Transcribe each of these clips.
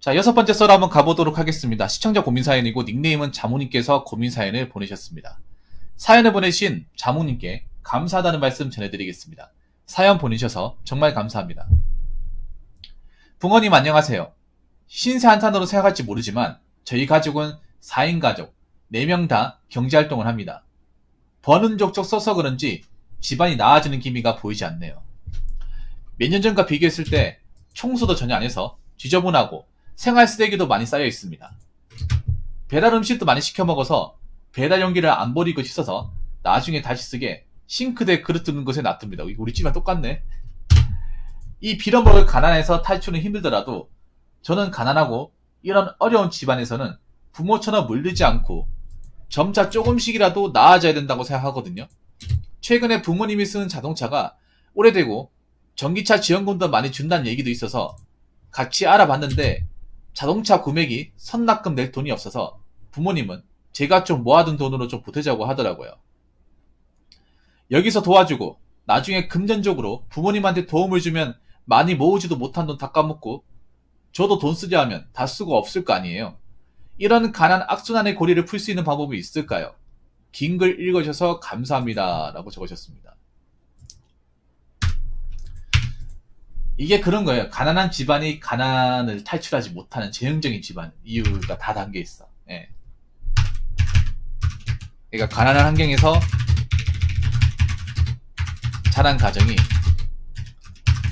자, 6번째 썰 한번 가보도록 하겠습니다. 시청자 고민사연이고 닉네임은 자모님께서 고민사연을 보내셨습니다. 사연을 보내신 자모님께 감사하다는 말씀 전해드리겠습니다. 사연 보내셔서 정말 감사합니다. 붕어님 안녕하세요. 신세 한탄으로 생각할지 모르지만 저희 가족은 4인 가족, 4명 다 경제활동을 합니다. 버는 족족 써서 그런지 집안이 나아지는 기미가 보이지 않네요. 몇 년 전과 비교했을 때 청소도 전혀 안 해서 지저분하고 생활 쓰레기도 많이 쌓여 있습니다. 배달 음식도 많이 시켜 먹어서 배달 용기를 안 버리고 씻어서 나중에 다시 쓰게 싱크대에 그릇 두는 곳에 놔둡니다. 이거 우리 집이랑 똑같네. 이 빌어먹을 가난에서 탈출은 힘들더라도 저는 가난하고 이런 어려운 집안에서는 부모처럼 물들지 않고 점차 조금씩이라도 나아져야 된다고 생각하거든요. 최근에 부모님이 쓰는 자동차가 오래되고 전기차 지원금도 많이 준다는 얘기도 있어서 같이 알아봤는데 자동차 구매기 선납금 낼 돈이 없어서 부모님은 제가 좀 모아둔 돈으로 좀 보태자고 하더라고요. 여기서 도와주고 나중에 금전적으로 부모님한테 도움을 주면 많이 모으지도 못한 돈 다 까먹고 저도 돈 쓰자 하면 다 쓰고 없을 거 아니에요. 이런 가난 악순환의 고리를 풀 수 있는 방법이 있을까요? 긴 글 읽어주셔서 감사합니다. 라고 적으셨습니다. 이게 그런 거예요. 가난한 집안이 가난을 탈출하지 못하는 재형적인 집안 이유가 다 담겨 있어. 예. 그러니까 가난한 환경에서 자란 가정이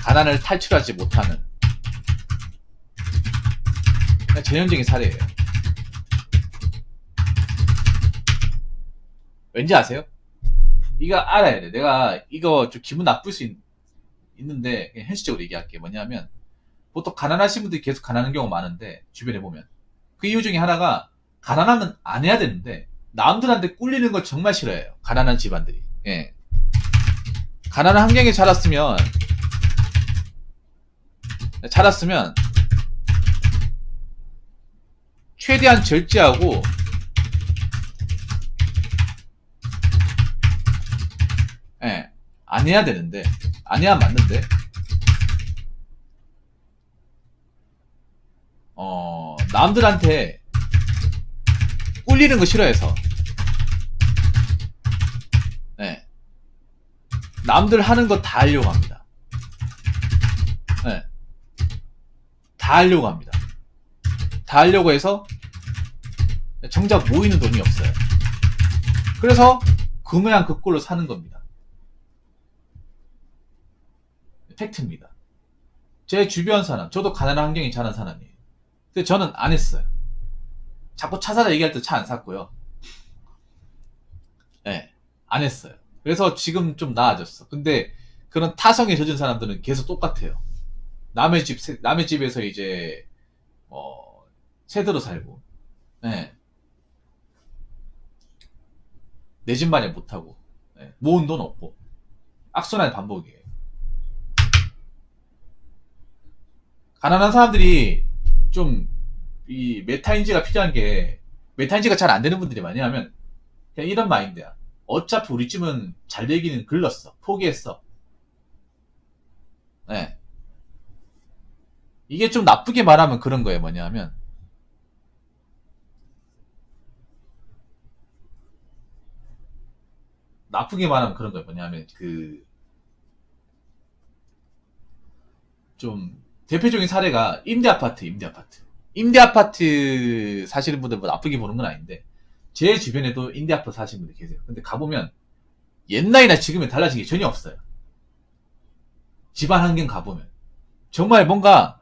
가난을 탈출하지 못하는 전형적인 사례예요. 왠지 아세요? 이거 알아야 돼. 내가 이거 좀 기분 나쁠 수 있는데 그냥 현실적으로 얘기할게. 뭐냐면 보통 가난하신 분들이 계속 가난한 경우가 많은데 주변에 보면 그 이유 중에 하나가 가난하면 안 해야 되는데 남들한테 꿀리는 걸 정말 싫어해요. 가난한 집안들이. 예. 가난한 환경에 자랐으면 최대한 절제하고 예, 안 해야 되는데 안 해야 맞는데 남들한테 꿀리는 거 싫어해서 예, 남들 하는 거 다 하려고 합니다. 예, 다 하려고 합니다. 다 하려고 해서 정작 모이는 돈이 없어요. 그래서 그 모양 그 꼴로 사는 겁니다. 팩트입니다. 제 주변 사람, 저도 가난한 환경에 자란 사람이에요. 근데 저는 안 했어요. 자꾸 차 사자 얘기할 때 차 안 샀고요. 네, 안 했어요. 그래서 지금 좀 나아졌어. 근데 그런 타성에 젖은 사람들은 계속 똑같아요. 남의 집에서 이제 새들어 살고, 네. 내 집 마련 못하고, 네. 모은 돈 없고, 악순환의 반복이에요. 가난한 사람들이 좀 이 메타인지가 필요한 게 메타인지가 잘 안 되는 분들이 많냐면 그냥 이런 마인드야. 어차피 우리 집은 잘 되기는 글렀어. 포기했어. 네. 이게 좀 나쁘게 말하면 그런 거예요. 뭐냐면 나쁘게 말하면 그런 거예요. 뭐냐면 좀 대표적인 사례가 임대아파트. 임대아파트 사시는 분들 뭐 나쁘게 보는 건 아닌데 제 주변에도 임대아파트 사시는 분들 계세요. 근데 가보면 옛날이나 지금이 달라진 게 전혀 없어요. 집안 환경 가보면 정말 뭔가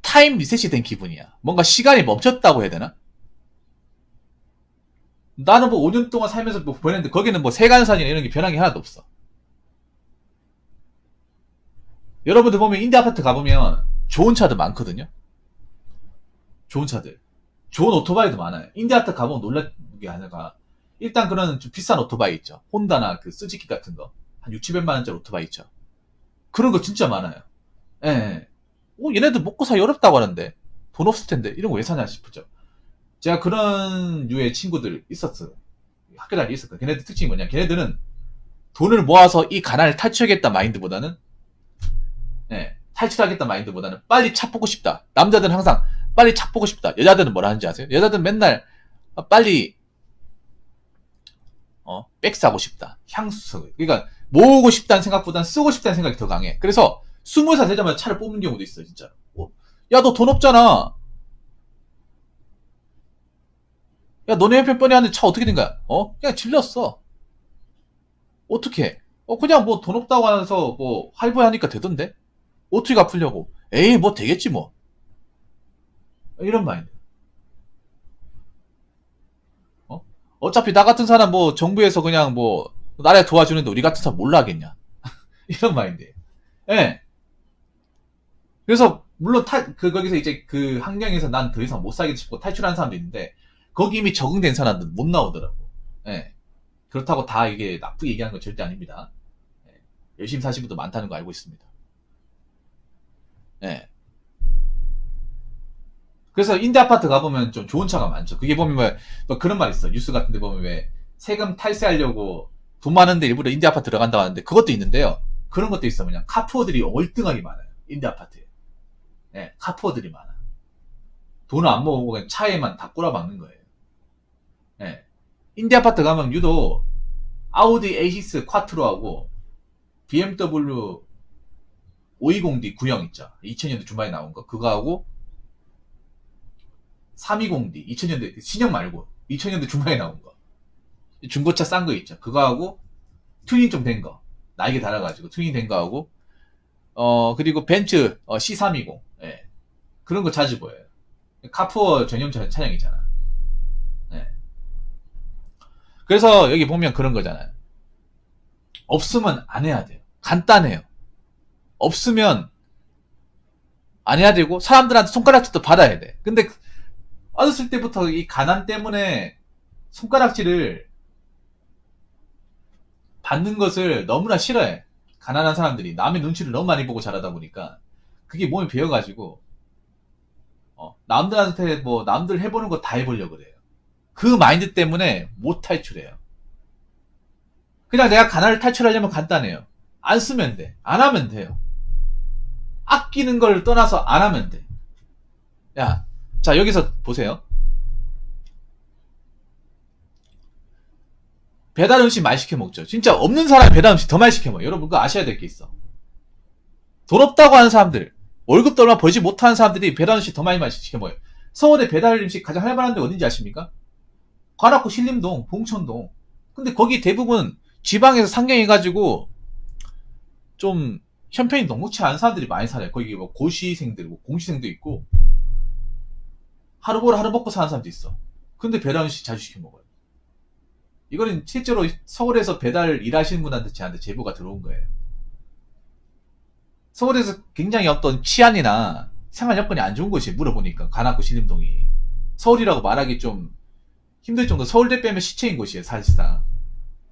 타임 리셋이 된 기분이야. 뭔가 시간이 멈췄다고 해야 되나? 나는 뭐 5년 동안 살면서 뭐 보냈는데 거기는 뭐 세간산이나 이런 게 변한 게 하나도 없어. 여러분들 보면 임대아파트 가보면 좋은 차도 많거든요. 좋은 차들. 좋은 오토바이도 많아요. 임대아파트 가보면 놀랄 게 하나가 일단 그런 좀 비싼 오토바이 있죠. 혼다나 그 스즈키 같은 거. 한 6, 700만원짜리 오토바이 있죠. 그런 거 진짜 많아요. 예. 예. 얘네들 먹고 살기 어렵다고 하는데 돈 없을 텐데 이런 거 왜 사냐 싶었죠. 제가 그런 류의 친구들 있었어요. 학교 다닐 때 있었거든요. 걔네들 특징이 뭐냐. 걔네들은 돈을 모아서 이 가난을 탈출하겠다 마인드보다는 예, 탈출하겠다 마인드보다는 빨리 차 뽑고 싶다. 남자들은 항상 빨리 차 뽑고 싶다. 여자들은 뭐라 하는지 아세요? 여자들은 맨날 빨리 백스 하고 싶다. 향수. 그러니까 모으고 싶다는 생각보다는 쓰고 싶다는 생각이 더 강해. 그래서 20살 되자마자 차를 뽑는 경우도 있어, 진짜. 야, 너 돈 없잖아. 야, 너네 형편 뻔히 하는데 차 어떻게 된 거야? 그냥 질렀어. 어떻게? 그냥 뭐 돈 없다고 하면서 뭐 할부에 하니까 되던데? 어떻게 갚으려고? 에이, 뭐 되겠지 뭐. 이런 마인드. 어차피 나 같은 사람 뭐 정부에서 그냥 뭐 나라에 도와주는데 우리 같은 사람 몰라 하겠냐. 이런 마인드예요. 예. 그래서 물론 거기서 이제 그 환경에서 난 더 이상 못 살겠다 싶고 탈출한 사람도 있는데 거기 이미 적응된 사람들은 못 나오더라고. 예. 그렇다고 다 이게 나쁘게 얘기하는 건 절대 아닙니다. 예. 열심히 사신 분도 많다는 거 알고 있습니다. 예. 그래서 임대 아파트 가보면 좀 좋은 차가 많죠. 그게 보면 뭐 그런 말 있어. 뉴스 같은 데 보면 왜 세금 탈세하려고 돈 많은데 일부러 임대 아파트 들어간다고 하는데 그것도 있는데요. 그런 것도 있어. 그냥 카푸어들이 월등하게 많아요. 임대 아파트에. 예, 카푸어들이 많아. 돈을 안 모으고 그냥 차에만 다 꼬라박는 거예요. 예. 임대 아파트 가면 유독 아우디 A6 콰트로하고 BMW 520D 구형 있죠. 2000년대 중반에 나온 거. 그거하고 320D 2000년대 신형 말고 2000년대 중반에 나온 거. 중고차 싼 거 있죠. 그거하고 튜닝 좀 된 거. 나이게 달아가지고 튜닝 된 거하고 그리고 벤츠 C320 예. 그런 거 자주 보여요. 카푸어 전용 차량이잖아. 예. 그래서 여기 보면 그런 거잖아요. 없으면 안 해야 돼요. 간단해요. 없으면 안 해야 되고 사람들한테 손가락질도 받아야 돼. 근데 어렸을 때부터 이 가난 때문에 손가락질을 받는 것을 너무나 싫어해. 가난한 사람들이 남의 눈치를 너무 많이 보고 자라다 보니까 그게 몸에 배어가지고 남들한테 뭐 남들 해보는 거 다 해보려고 그래요. 그 마인드 때문에 못 탈출해요. 그냥 내가 가난을 탈출하려면 간단해요. 안 쓰면 돼. 안 하면 돼요. 아끼는 걸 떠나서 안 하면 돼. 야, 자 여기서 보세요. 배달 음식 많이 시켜 먹죠. 진짜 없는 사람이 배달 음식 더 많이 시켜 먹어요. 여러분 그거 아셔야 될 게 있어. 돈 없다고 하는 사람들, 월급도 얼마 벌지 못하는 사람들이 배달 음식 더 많이 시켜 먹어요. 서울에 배달 음식 가장 활발한 데 어딘지 아십니까? 관악구 신림동, 봉천동. 근데 거기 대부분 지방에서 상경해가지고 좀 형편이 녹록치 않은 사람들이 많이 살아요. 거기 뭐 고시생들, 뭐 공시생도 있고 하루 벌어 하루 먹고 사는 사람도 있어. 근데 배달 음식 자주 시켜 먹어요. 이거는 실제로 서울에서 배달 일하시는 분한테 저한테 제보가 들어온 거예요. 서울에서 굉장히 어떤 치안이나 생활 여건이 안 좋은 곳이 물어보니까 관악구 신림동이 서울이라고 말하기 좀 힘들 정도. 서울대 빼면 시체인 곳이에요 사실상.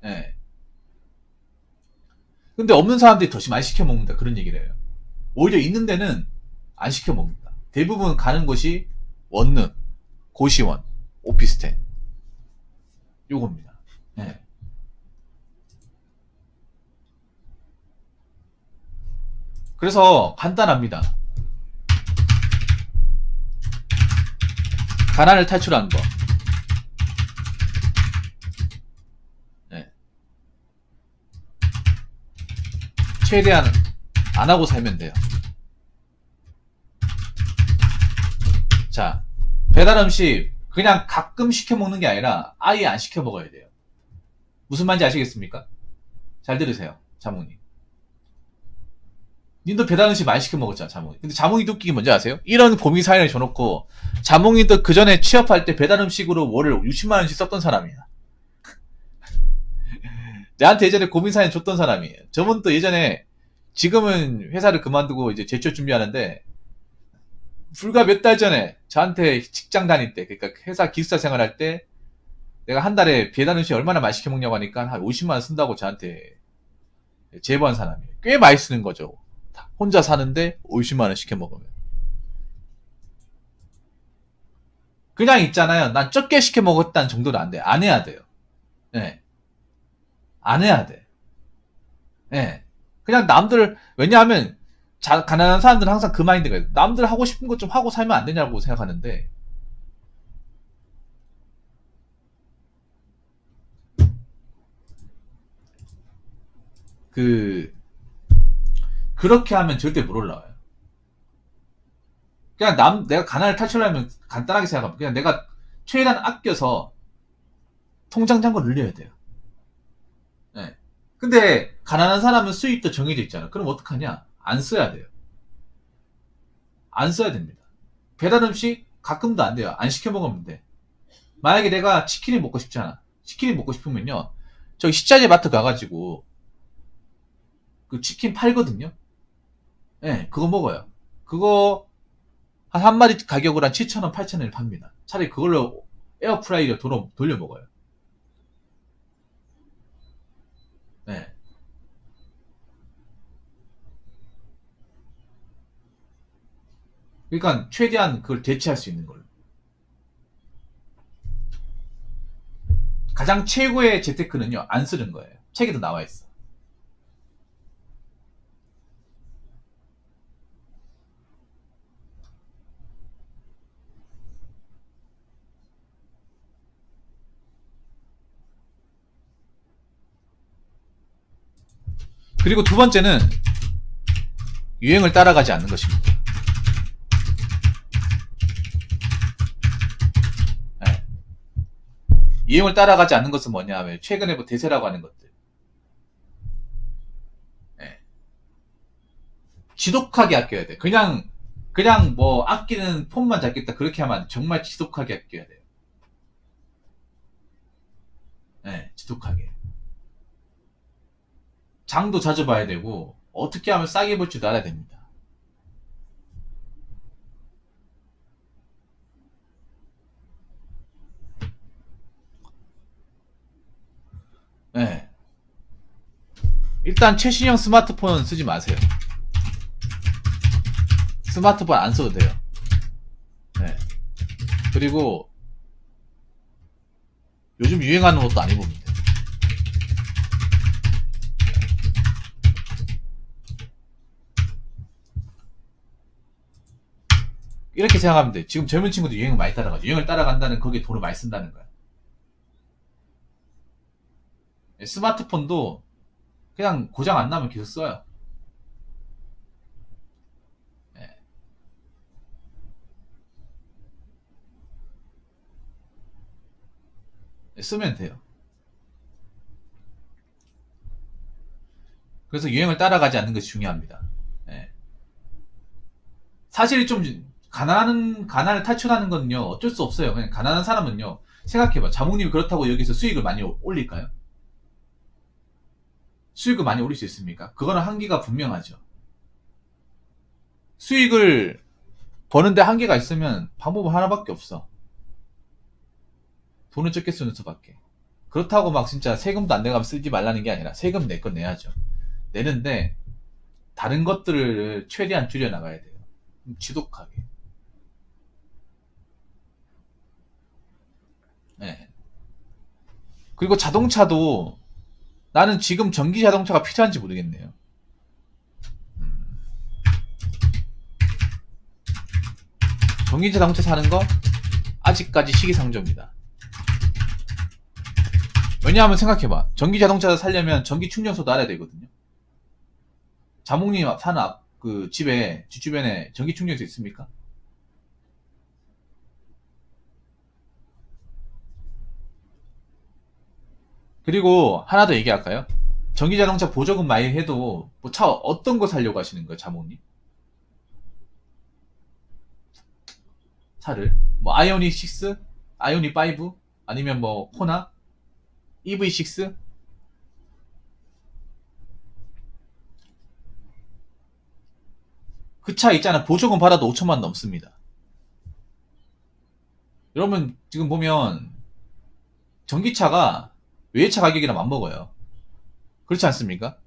예. 근데 없는 사람들이 더 많이 시켜 먹는다 그런 얘기를 해요. 오히려 있는 데는 안 시켜 먹는다. 대부분 가는 곳이 원룸, 고시원, 오피스텔 요겁니다. 예. 그래서 간단합니다. 가난을 탈출하는 거. 예. 최대한 안 하고 살면 돼요. 자, 배달 음식 그냥 가끔 시켜 먹는 게 아니라 아예 안 시켜 먹어야 돼요. 무슨 말인지 아시겠습니까? 잘 들으세요, 자몽님. 님도 배달 음식 많이 시켜 먹었잖아, 자몽이. 근데 자몽이 웃기기 뭔지 아세요? 이런 고민 사연을 줘놓고 자몽이도 그 전에 취업할 때 배달 음식으로 월을 60만 원씩 썼던 사람이야. 내한테 예전에 고민 사연 줬던 사람이에요. 저분도 예전에 지금은 회사를 그만두고 이제 재취업 준비하는데 불과 몇 달 전에 저한테 직장 다닐 때, 그러니까 회사 기숙사 생활할 때 내가 한 달에 배달 음식 얼마나 많이 시켜 먹냐고 하니까 한 50만 원 쓴다고 저한테 제보한 사람이에요. 꽤 많이 쓰는 거죠. 혼자 사는데 50만 원 시켜 먹으면. 그냥 있잖아요. 난 적게 시켜 먹었다는 정도는 안 돼. 안 해야 돼요. 네. 안 해야 돼. 네. 그냥 남들, 왜냐하면 가난한 사람들은 항상 그 마인드가 있어요. 남들 하고 싶은 것 좀 하고 살면 안 되냐고 생각하는데, 그, 그렇게 하면 절대 못 올라와요. 그냥 내가 가난을 탈출하면 간단하게 생각하면, 그냥 내가 최대한 아껴서 통장 잔고 늘려야 돼요. 네. 근데, 가난한 사람은 수입도 정해져 있잖아. 그럼 어떡하냐? 안 써야 돼요. 안 써야 됩니다. 배달 음식 가끔도 안 돼요. 안 시켜 먹으면 돼. 만약에 내가 치킨을 먹고 싶잖아. 치킨을 먹고 싶으면요. 저기 식자재 마트 가가지고 그 치킨 팔거든요. 예, 네, 그거 먹어요. 그거 한 마리 가격으로 한 7,000원, 8,000원을 팝니다. 차라리 그걸로 에어프라이기로 돌려 먹어요. 네. 그러니까 최대한 그걸 대체할 수 있는 걸로. 가장 최고의 재테크는요, 안 쓰는 거예요. 책에도 나와 있어. 그리고 두 번째는 유행을 따라가지 않는 것입니다. 네. 유행을 따라가지 않는 것은 뭐냐 하면 최근에 뭐 대세라고 하는 것들. 네. 지독하게 아껴야 돼. 그냥 뭐 아끼는 폼만 잡겠다 그렇게 하면 정말 지독하게 아껴야 돼요. 네, 지독하게. 장도 자주 봐야 되고 어떻게 하면 싸게 볼 줄도 알아야 됩니다. 네. 일단 최신형 스마트폰 쓰지 마세요. 스마트폰 안 써도 돼요. 네. 그리고 요즘 유행하는 옷도 안 입으면 돼요. 이렇게 생각하면 돼. 지금 젊은 친구들 유행을 많이 따라가죠. 유행을 따라간다는 거기에 돈을 많이 쓴다는 거야. 스마트폰도 그냥 고장 안 나면 계속 써요. 쓰면 돼요. 그래서 유행을 따라가지 않는 것이 중요합니다. 예. 사실 좀 가난을 탈출하는 건요 어쩔 수 없어요. 그냥 가난한 사람은요 생각해봐. 자몽님이 그렇다고 여기서 수익을 많이 올릴까요? 수익을 많이 올릴 수 있습니까? 그거는 한계가 분명하죠. 수익을 버는데 한계가 있으면 방법은 하나밖에 없어. 돈을 적게 쓰는 수밖에. 그렇다고 막 진짜 세금도 안 내가면 쓰지 말라는 게 아니라 세금 내 건 내야죠. 내는데 다른 것들을 최대한 줄여 나가야 돼요. 지독하게. 네. 그리고 자동차도 나는 지금 전기 자동차가 필요한지 모르겠네요. 전기 자동차 사는 거 아직까지 시기상조입니다. 왜냐하면 생각해봐. 전기 자동차 살려면 전기 충전소도 알아야 되거든요. 자몽님 사는 그 집에 뒷주변에 전기 충전소 있습니까? 그리고 하나 더 얘기할까요? 전기 자동차 보조금 많이 해도 뭐 차 어떤 거 살려고 하시는 거예요, 자몽님? 차를 뭐 아이오닉 6, 아이오닉 5, 아니면 뭐 코나, EV6? 그 차 있잖아. 보조금 받아도 5천만 넘습니다. 여러분 지금 보면 전기차가 외제차 가격이랑 맞먹어요. 그렇지 않습니까?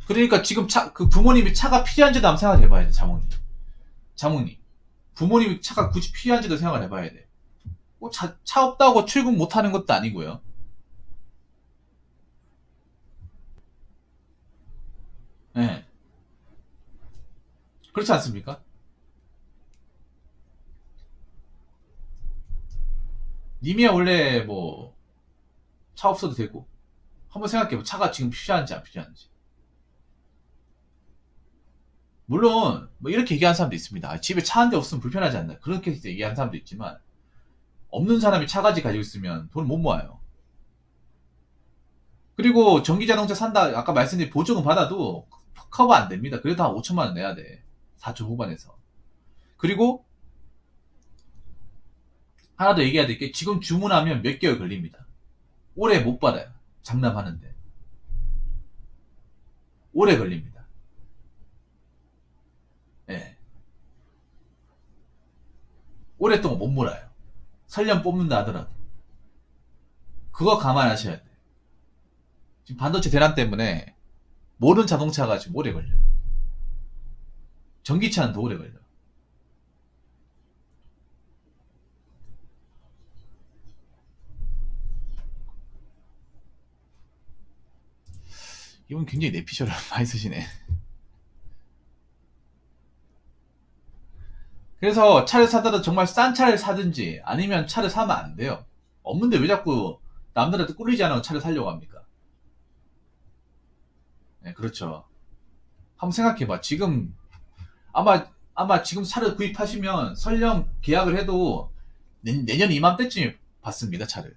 그러니까 지금 그 부모님이 차가 필요한지도 한번 생각해봐야 돼, 자몽님. 자몽님. 부모님이 차가 굳이 필요한지도 생각을 해봐야 돼. 뭐 차 없다고 출근 못하는 것도 아니고요. 예. 그렇지 않습니까? 님이야 원래 뭐 차 없어도 되고 한번 생각해봐. 차가 지금 필요한지 안 필요한지. 물론 뭐 이렇게 얘기하는 사람도 있습니다. 집에 차 한 대 없으면 불편하지 않나 그렇게 얘기하는 사람도 있지만 없는 사람이 차까지 가지고 있으면 돈을 못 모아요. 그리고 전기자동차 산다 아까 말씀드린 보조금 받아도 커버 안 됩니다. 그래도 한 5천만 원 내야 돼. 4초 후반에서. 그리고 하나 더 얘기해야 될 게 지금 주문하면 몇 개월 걸립니다. 오래 못 받아요. 장담하는데. 오래 걸립니다. 예. 오랫동안 못 몰아요. 설령 뽑는다 하더라도. 그거 감안하셔야 돼. 지금 반도체 대란 때문에 모든 자동차가 지금 오래 걸려요. 전기차는 더 오래 걸려요. 이분 굉장히 내피셜을 많이 쓰시네. 그래서 차를 사더라도 정말 싼 차를 사든지 아니면 차를 사면 안 돼요. 없는데 왜 자꾸 남들한테 꿀리지 않은 차를 사려고 합니까? 네, 그렇죠. 한번 생각해봐. 지금 아마 지금 차를 구입하시면 설령 계약을 해도 내년 이맘때쯤에 받습니다, 차를.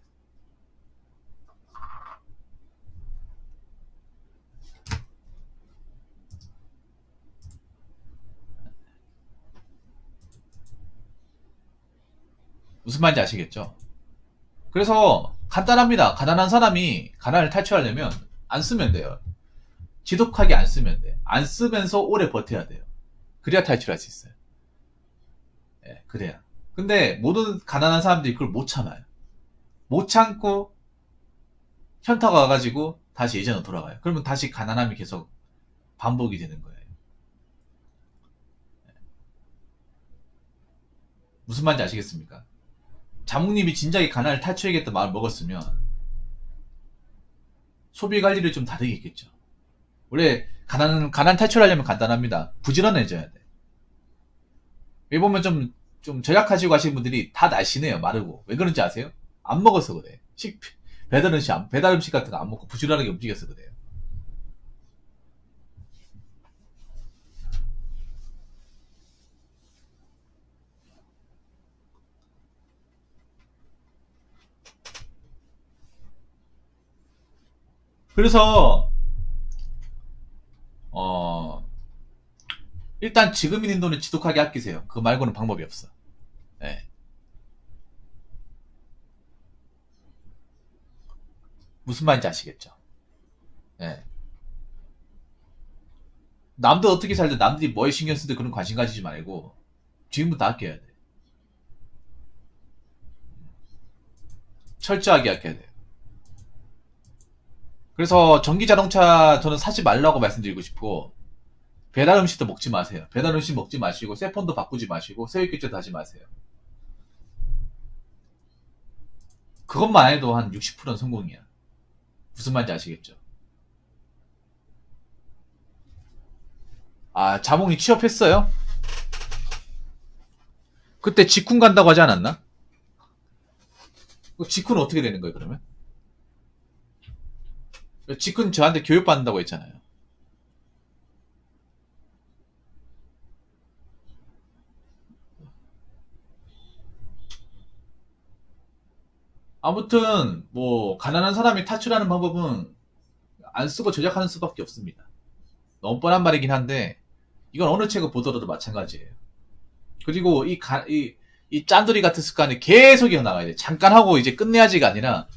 무슨 말인지 아시겠죠? 그래서 간단합니다. 가난한 사람이 가난을 탈출하려면 안 쓰면 돼요. 지독하게 안 쓰면 돼. 안 쓰면서 오래 버텨야 돼요. 그래야 탈출할 수 있어요. 예, 그래야. 근데 모든 가난한 사람들이 그걸 못 참아요. 못 참고 현타가 와가지고 다시 예전으로 돌아가요. 그러면 다시 가난함이 계속 반복이 되는 거예요. 무슨 말인지 아시겠습니까? 자몽님이 진작에 가난을 탈출하겠다 마음을 먹었으면 소비 관리를 좀 다르게 했겠죠. 원래 가난 탈출하려면 간단합니다. 부지런해져야 돼. 여기 보면 좀 절약하시고 하시는 분들이 다 날씬해요. 마르고. 왜 그런지 아세요? 안 먹어서 그래. 배달 음식 같은 거 안 먹고 부지런하게 움직여서 그래요. 그래서 어 일단 지금 있는 돈을 지독하게 아끼세요. 그거 말고는 방법이 없어. 예. 무슨 말인지 아시겠죠? 예. 남들 어떻게 살든 남들이 뭐에 신경 쓰든 그런 관심 가지지 말고 지금부터 아껴야 돼. 철저하게 아껴야 돼. 그래서 전기 자동차 저는 사지 말라고 말씀드리고 싶고 배달 음식도 먹지 마세요. 배달 음식 먹지 마시고 세폰도 바꾸지 마시고 세액 결제도 하지 마세요. 그것만 해도 한 60%는 성공이야. 무슨 말인지 아시겠죠? 아, 자몽이 취업했어요? 그때 직군 간다고 하지 않았나? 직군은 어떻게 되는 거예요, 그러면? 직군 저한테 교육받는다고 했잖아요. 아무튼 뭐 가난한 사람이 탈출하는 방법은 안 쓰고 절약하는 수밖에 없습니다. 너무 뻔한 말이긴 한데 이건 어느 책을 보더라도 마찬가지예요. 그리고 이 짠돌이 같은 습관이 계속 이어나가야 돼. 잠깐 하고 이제 끝내야지가 아니라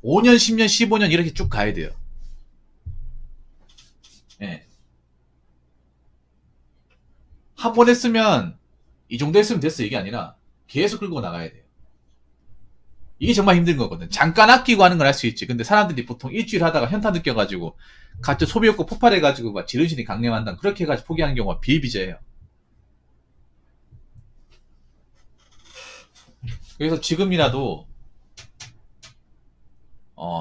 5년, 10년, 15년 이렇게 쭉 가야 돼요. 예. 한 번 했으면 이 정도 했으면 됐어 이게 아니라 계속 끌고 나가야 돼요. 이게 정말 힘든 거거든. 잠깐 아끼고 하는 건 할 수 있지. 근데 사람들이 보통 일주일 하다가 현타 느껴가지고 갑자기 소비욕구 폭발해가지고 막 지르신이 강림한다. 그렇게 해가지고 포기하는 경우가 비일비재해요. 그래서 지금이라도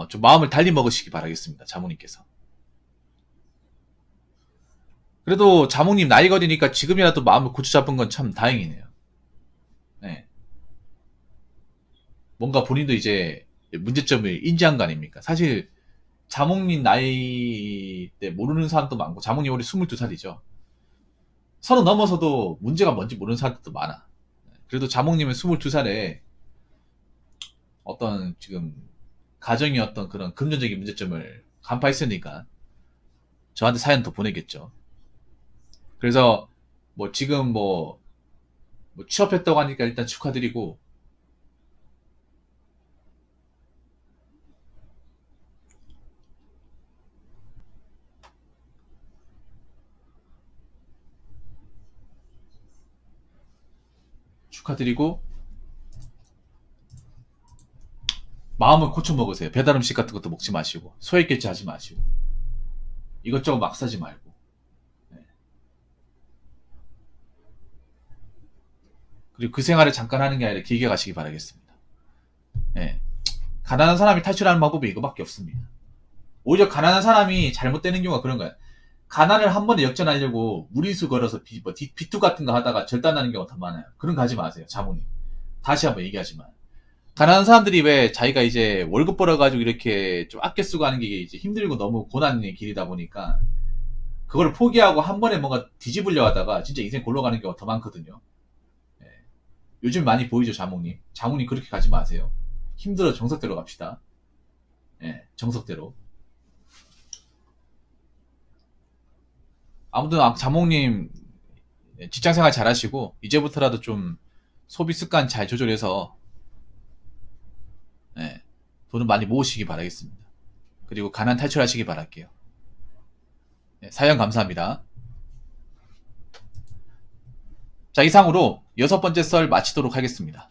좀 마음을 달리 먹으시기 바라겠습니다. 자모님께서. 그래도 자모님 나이가 어리니까 지금이라도 마음을 고쳐 잡은 건 참 다행이네요. 네. 뭔가 본인도 이제 문제점을 인지한 거 아닙니까? 사실 자몽님 나이 때 모르는 사람도 많고, 자몽님 올해 22살이죠. 서른 넘어서도 문제가 뭔지 모르는 사람들도 많아. 그래도 자몽님은 22살에 어떤 지금 가정의 어떤 그런 금전적인 문제점을 간파했으니까 저한테 사연 더 보내겠죠. 그래서 뭐 지금 뭐 취업했다고 하니까 일단 축하드리고, 축하드리고 마음을 고쳐 먹으세요. 배달 음식 같은 것도 먹지 마시고, 소액결제 하지 마시고, 이것저것 막 사지 말고. 네. 그리고 그 생활을 잠깐 하는 게 아니라 길게 가시기 바라겠습니다. 네. 가난한 사람이 탈출하는 방법이 이거밖에 없습니다. 오히려 가난한 사람이 잘못되는 경우가 그런 거야. 가난을 한 번에 역전하려고 무리수 걸어서 비투 같은 거 하다가 절단하는 경우가 더 많아요. 그런 거 하지 마세요, 자모님. 다시 한번 얘기하지만. 가난한 사람들이 왜 자기가 이제 월급 벌어가지고 이렇게 좀 아껴 쓰고 하는 게 이제 힘들고 너무 고난의 길이다 보니까 그걸 포기하고 한 번에 뭔가 뒤집으려 하다가 진짜 인생 골로 가는 경우가 더 많거든요. 예. 요즘 많이 보이죠, 자몽님. 자몽님 그렇게 가지 마세요. 힘들어 정석대로 갑시다. 예, 정석대로. 아무튼 자몽님 직장생활 잘 하시고 이제부터라도 좀 소비 습관 잘 조절해서 예, 돈을 많이 모으시기 바라겠습니다. 그리고 가난 탈출하시기 바랄게요. 예, 사연 감사합니다. 자, 이상으로 6번째 썰 마치도록 하겠습니다.